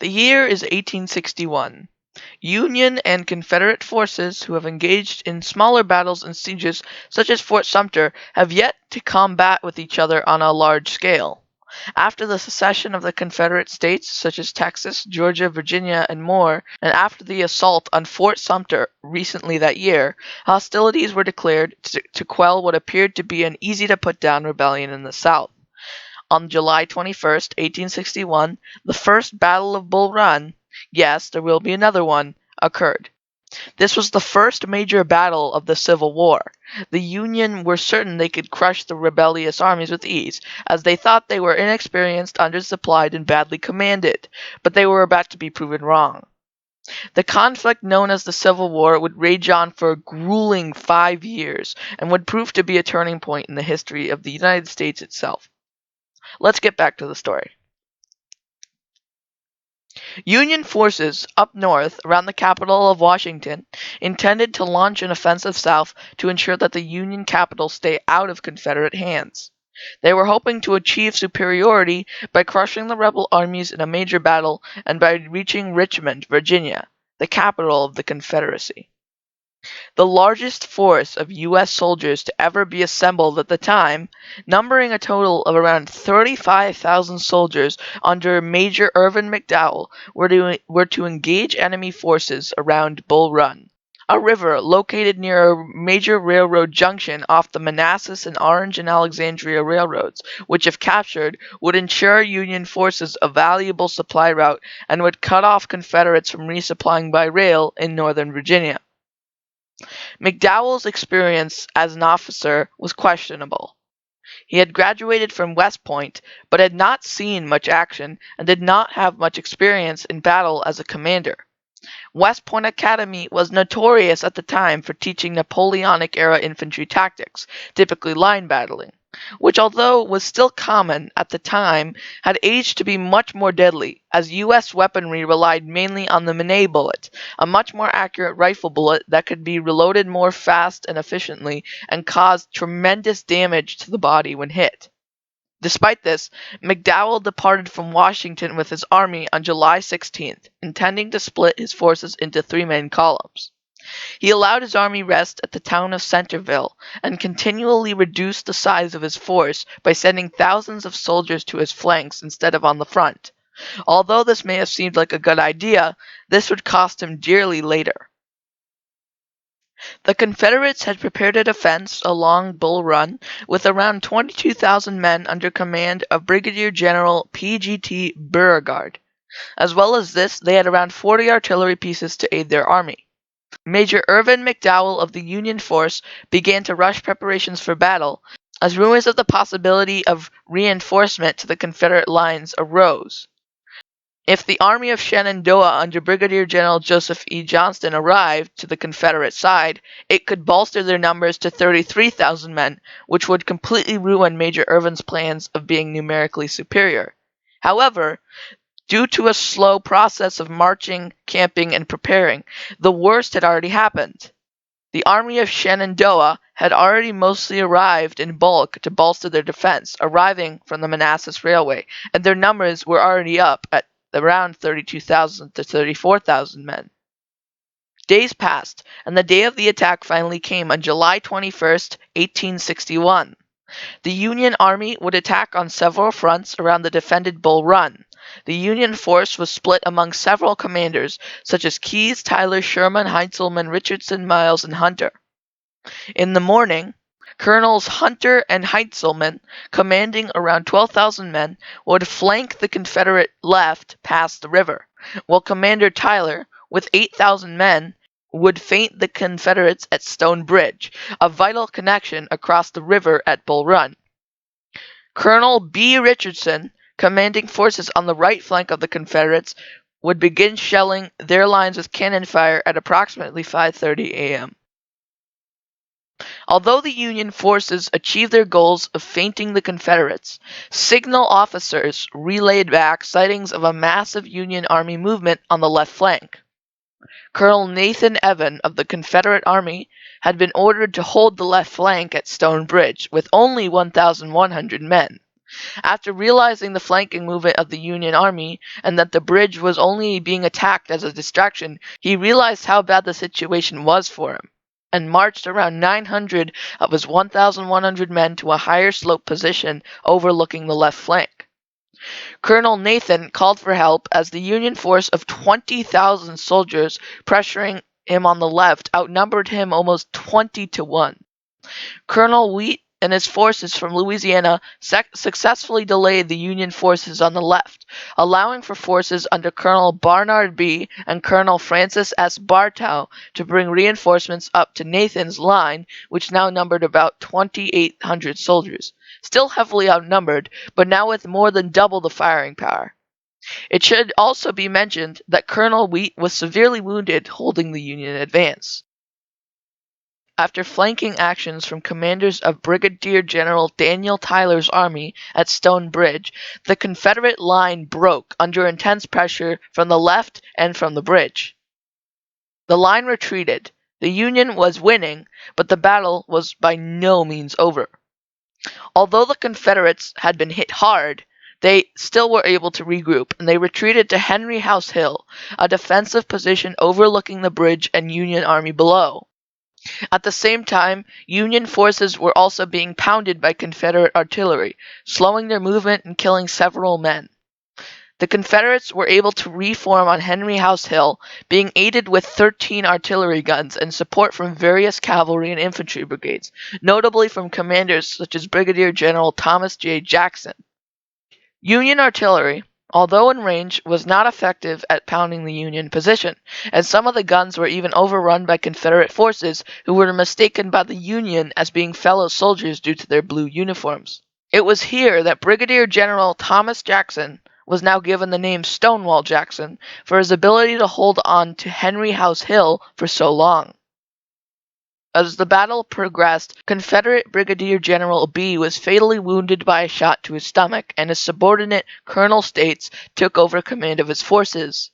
The year is 1861. Union and Confederate forces who have engaged in smaller battles and sieges such as Fort Sumter have yet to combat with each other on a large scale. After the secession of the Confederate states such as Texas, Georgia, Virginia, and more, and after the assault on Fort Sumter recently that year, hostilities were declared to quell what appeared to be an easy-to-put-down rebellion in the South. On July 21st, 1861, the First Battle of Bull Run, yes, there will be another one, occurred. This was the first major battle of the Civil War. The Union were certain they could crush the rebellious armies with ease, as they thought they were inexperienced, undersupplied, and badly commanded, but they were about to be proven wrong. The conflict known as the Civil War would rage on for a grueling 5 years, and would prove to be a turning point in the history of the United States itself. Let's get back to the story. Union forces up north around the capital of Washington intended to launch an offensive south to ensure that the Union capital stay out of Confederate hands. They were hoping to achieve superiority by crushing the rebel armies in a major battle and by reaching Richmond, Virginia, the capital of the Confederacy. The largest force of U.S. soldiers to ever be assembled at the time, numbering a total of around 35,000 soldiers under Major Irvin McDowell, were to engage enemy forces around Bull Run, a river located near a major railroad junction off the Manassas and Orange and Alexandria railroads, which if captured would ensure Union forces a valuable supply route and would cut off Confederates from resupplying by rail in northern Virginia. McDowell's experience as an officer was questionable. He had graduated from West Point, but had not seen much action and did not have much experience in battle as a commander. West Point Academy was notorious at the time for teaching Napoleonic-era infantry tactics, typically line battling, which although was still common at the time, had aged to be much more deadly, as U.S. weaponry relied mainly on the Minet bullet, a much more accurate rifle bullet that could be reloaded more fast and efficiently and caused tremendous damage to the body when hit. Despite this, McDowell departed from Washington with his army on July 16th, intending to split his forces into 3 main columns. He allowed his army rest at the town of Centerville and continually reduced the size of his force by sending thousands of soldiers to his flanks instead of on the front. Although this may have seemed like a good idea, this would cost him dearly later. The Confederates had prepared a defense along Bull Run with around 22,000 men under command of Brigadier General P.G.T. Beauregard. As well as this, they had around 40 artillery pieces to aid their army. Major Irvin McDowell of the Union force began to rush preparations for battle, as rumors of the possibility of reinforcement to the Confederate lines arose. If the army of Shenandoah under Brigadier General Joseph E. Johnston arrived to the Confederate side, it could bolster their numbers to 33,000 men, which would completely ruin Major Irvin's plans of being numerically superior. However, due to a slow process of marching, camping, and preparing, the worst had already happened. The army of Shenandoah had already mostly arrived in bulk to bolster their defense, arriving from the Manassas Railway, and their numbers were already up at around 32,000 to 34,000 men. Days passed, and the day of the attack finally came on July 21st, 1861. The Union Army would attack on several fronts around the defended Bull Run. The Union force was split among several commanders, such as Keyes, Tyler, Sherman, Heintzelman, Richardson, Miles, and Hunter. In the morning, Colonels Hunter and Heintzelman, commanding around 12,000 men, would flank the Confederate left past the river, while Commander Tyler, with 8,000 men, would feint the Confederates at Stone Bridge, a vital connection across the river at Bull Run. Colonel B. Richardson, commanding forces on the right flank of the Confederates, would begin shelling their lines with cannon fire at approximately 5:30 a.m. Although the Union forces achieved their goals of feinting the Confederates, signal officers relayed back sightings of a massive Union Army movement on the left flank. Colonel Nathan Evan of the Confederate Army had been ordered to hold the left flank at Stone Bridge with only 1,100 men. After realizing the flanking movement of the Union army and that the bridge was only being attacked as a distraction, he realized how bad the situation was for him, and marched around 900 of his 1,100 men to a higher slope position overlooking the left flank. Colonel Nathan called for help as the Union force of 20,000 soldiers pressuring him on the left outnumbered him almost 20 to 1. Colonel Wheat and his forces from Louisiana successfully delayed the Union forces on the left, allowing for forces under Colonel Barnard B. and Colonel Francis S. Bartow to bring reinforcements up to Nathan's line, which now numbered about 2,800 soldiers, still heavily outnumbered, but now with more than double the firing power. It should also be mentioned that Colonel Wheat was severely wounded holding the Union advance. After flanking actions from commanders of Brigadier General Daniel Tyler's army at Stone Bridge, the Confederate line broke under intense pressure from the left and from the bridge. The line retreated. The Union was winning, but the battle was by no means over. Although the Confederates had been hit hard, they still were able to regroup, and they retreated to Henry House Hill, a defensive position overlooking the bridge and Union army below. At the same time, Union forces were also being pounded by Confederate artillery, slowing their movement and killing several men. The Confederates were able to reform on Henry House Hill, being aided with 13 artillery guns and support from various cavalry and infantry brigades, notably from commanders such as Brigadier General Thomas J. Jackson. Union artillery, although in range, was not effective at pounding the Union position, and some of the guns were even overrun by Confederate forces who were mistaken by the Union as being fellow soldiers due to their blue uniforms. It was here that Brigadier General Thomas Jackson was now given the name Stonewall Jackson for his ability to hold on to Henry House Hill for so long. As the battle progressed, Confederate Brigadier General B was fatally wounded by a shot to his stomach, and his subordinate, Colonel States, took over command of his forces.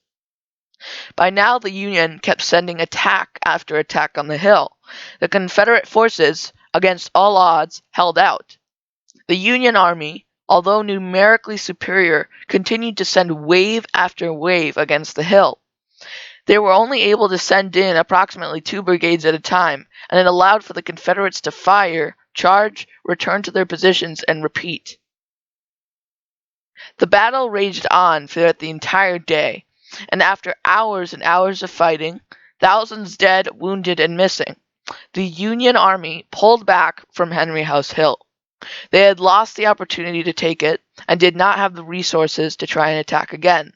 By now, the Union kept sending attack after attack on the hill. The Confederate forces, against all odds, held out. The Union army, although numerically superior, continued to send wave after wave against the hill. They were only able to send in approximately 2 brigades at a time, and it allowed for the Confederates to fire, charge, return to their positions, and repeat. The battle raged on throughout the entire day, and after hours and hours of fighting, thousands dead, wounded, and missing, the Union army pulled back from Henry House Hill. They had lost the opportunity to take it, and did not have the resources to try and attack again.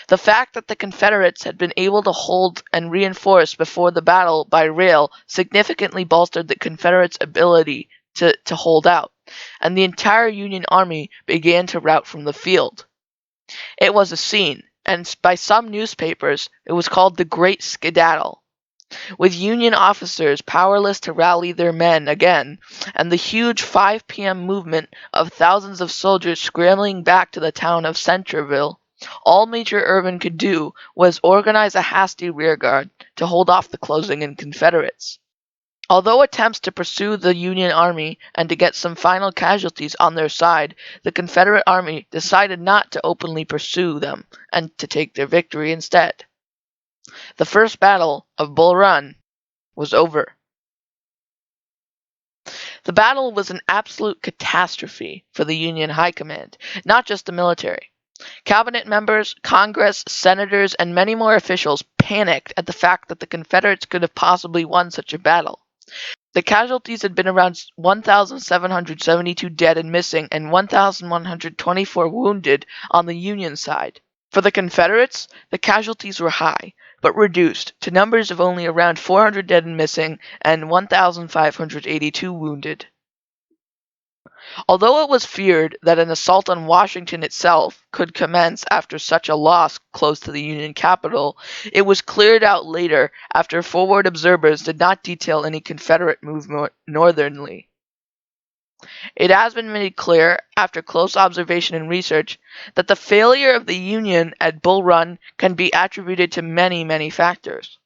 The fact that the Confederates had been able to hold and reinforce before the battle by rail significantly bolstered the Confederates' ability to hold out, and the entire Union army began to rout from the field. It was a scene, and by some newspapers it was called the Great Skedaddle, with Union officers powerless to rally their men again, and the huge 5 p.m. movement of thousands of soldiers scrambling back to the town of Centreville. All Major Irvin could do was organize a hasty rearguard to hold off the closing in Confederates. Although attempts to pursue the Union army and to get some final casualties on their side, the Confederate army decided not to openly pursue them and to take their victory instead. The First Battle of Bull Run was over. The battle was an absolute catastrophe for the Union High Command, not just the military. Cabinet members, Congress, senators, and many more officials panicked at the fact that the Confederates could have possibly won such a battle. The casualties had been around 1,772 dead and missing and 1,124 wounded on the Union side. For the Confederates, the casualties were high, but reduced to numbers of only around 400 dead and missing and 1,582 wounded. Although it was feared that an assault on Washington itself could commence after such a loss close to the Union capital, it was cleared out later after forward observers did not detail any Confederate movement northernly. It has been made clear, after close observation and research, that the failure of the Union at Bull Run can be attributed to many factors.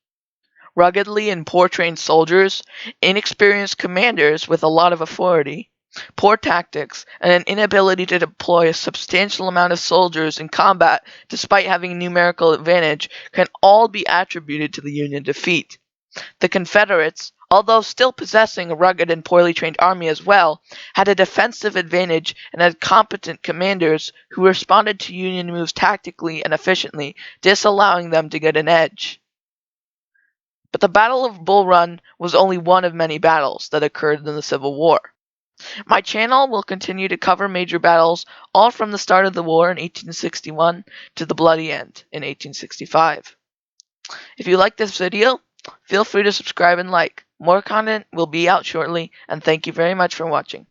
Ruggedly and poor trained soldiers, inexperienced commanders with a lot of authority, Poor tactics, and an inability to deploy a substantial amount of soldiers in combat despite having numerical advantage can all be attributed to the Union defeat. The Confederates, although still possessing a rugged and poorly trained army as well, had a defensive advantage and had competent commanders who responded to Union moves tactically and efficiently, disallowing them to get an edge. But the Battle of Bull Run was only one of many battles that occurred in the Civil War. My channel will continue to cover major battles all from the start of the war in 1861 to the bloody end in 1865. If you like this video, feel free to subscribe and like. More content will be out shortly, and thank you very much for watching.